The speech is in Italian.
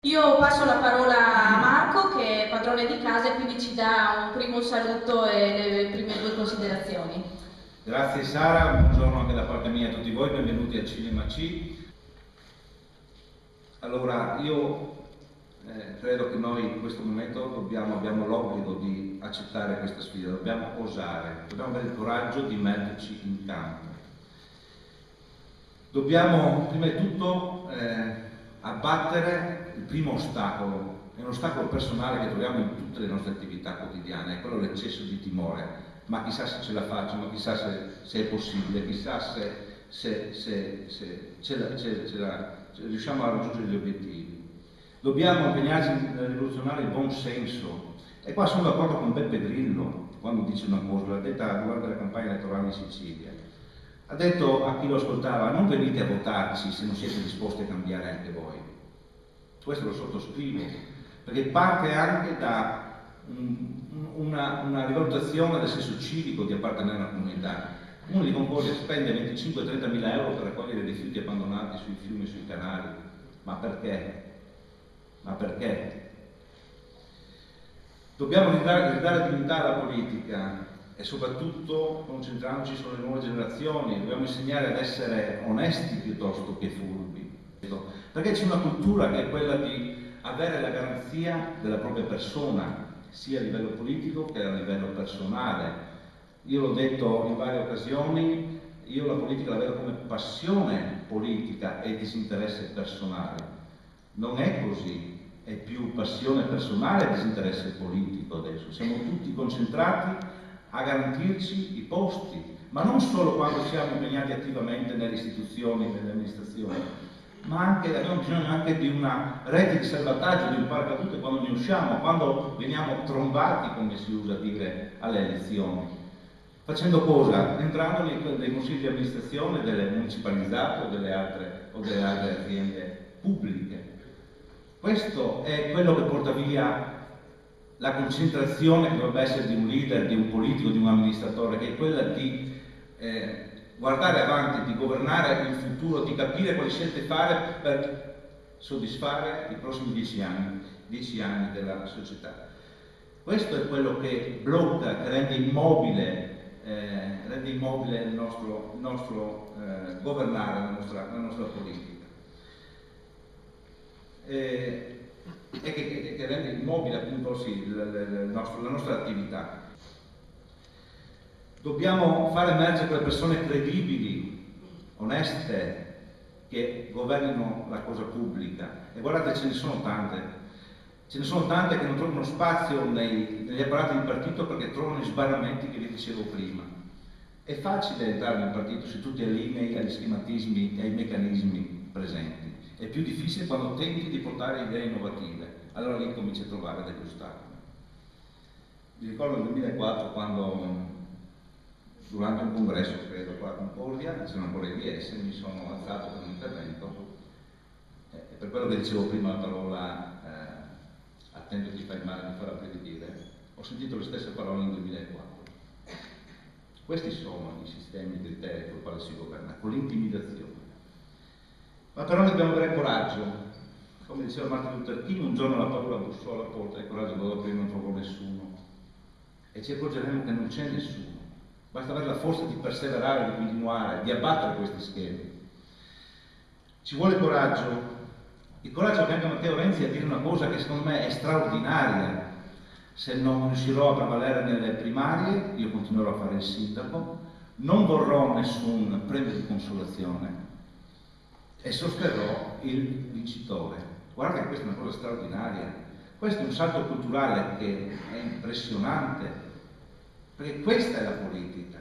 Io passo la parola a Marco, che è padrone di casa e quindi ci dà un primo saluto e le prime due considerazioni. Grazie Sara, buongiorno anche da parte mia a tutti voi, benvenuti al Cinema C. Allora, io credo che noi in questo momento abbiamo l'obbligo di accettare questa sfida, dobbiamo osare, dobbiamo avere il coraggio di metterci in campo. Dobbiamo prima di tutto abbattere il primo ostacolo, è un ostacolo personale che troviamo in tutte le nostre attività quotidiane, è quello l'eccesso di timore. Ma chissà se ce la faccio, ma chissà se è possibile, chissà se riusciamo a raggiungere gli obiettivi. Dobbiamo impegnarci nel rivoluzionare il buon senso. E qua sono d'accordo con Beppe Grillo quando dice una cosa, l'ha detta durante la campagna elettorale in Sicilia. Ha detto a chi lo ascoltava: non venite a votarci se non siete disposti a cambiare anche voi. Questo lo sottoscrivo, perché parte anche da una rivalutazione del senso civico di appartenere a una comunità. Uno di Concordia spende 25-30 mila euro per raccogliere rifiuti abbandonati sui fiumi e sui canali. Ma perché? Ma perché? Dobbiamo ridare dignità alla politica e soprattutto concentrandoci sulle nuove generazioni. Dobbiamo insegnare ad essere onesti piuttosto che furbi, perché c'è una cultura che è quella di avere la garanzia della propria persona, sia a livello politico che a livello personale. Io l'ho detto in varie occasioni, io la politica la vedo come passione politica e disinteresse personale. Non è così, è più passione personale e disinteresse politico adesso. Siamo tutti concentrati a garantirci i posti, ma non solo quando siamo impegnati attivamente nelle istituzioni, nelle amministrazioni, ma abbiamo bisogno anche di una rete di salvataggio, di un paracadute quando ne usciamo, quando veniamo trombati, come si usa dire, alle elezioni. Facendo cosa? Entrando nei consigli di amministrazione delle municipalizzate o delle altre aziende pubbliche. Questo è quello che porta via la concentrazione che dovrebbe essere di un leader, di un politico, di un amministratore, che è quella di guardare avanti, di governare il futuro, di capire quali scelte fare per soddisfare i prossimi 10 anni della società. Questo è quello che blocca, che rende immobile il nostro governare, la nostra politica. E che rende immobile appunto sì, la nostra attività. Dobbiamo far emergere quelle persone credibili, oneste, che governino la cosa pubblica. E guardate, ce ne sono tante che non trovano spazio negli apparati di partito perché trovano gli sbarramenti che vi dicevo prima. È facile entrare nel partito se tu ti allinei agli schematismi e ai meccanismi presenti. È più difficile quando tenti di portare idee innovative, allora lì cominci a trovare degli ostacoli. Mi ricordo nel 2004 quando, durante un congresso, credo, qua a Concordia, c'erano ancora i DS, mi sono alzato per un intervento, e per quello che dicevo prima la parola attento ti fa il male, ti farà prevedere, ho sentito le stesse parole nel 2004. Questi sono i sistemi, i criteri con i quali si governa, con l'intimidazione. Ma però noi dobbiamo avere coraggio. Come diceva Martin Luther King, un giorno la paura bussò alla porta e il coraggio andò aprire e non trovò nessuno. E ci accorgeremo che non c'è nessuno. Basta avere la forza di perseverare, di continuare, di abbattere questi schemi. Ci vuole coraggio. Il coraggio che anche Matteo Renzi a dire una cosa che secondo me è straordinaria. Se non riuscirò a prevalere nelle primarie, io continuerò a fare il sindaco, non vorrò nessun premio di consolazione e sosterrò il vincitore. Guarda che questa è una cosa straordinaria. Questo è un salto culturale che è impressionante, perché questa è la politica.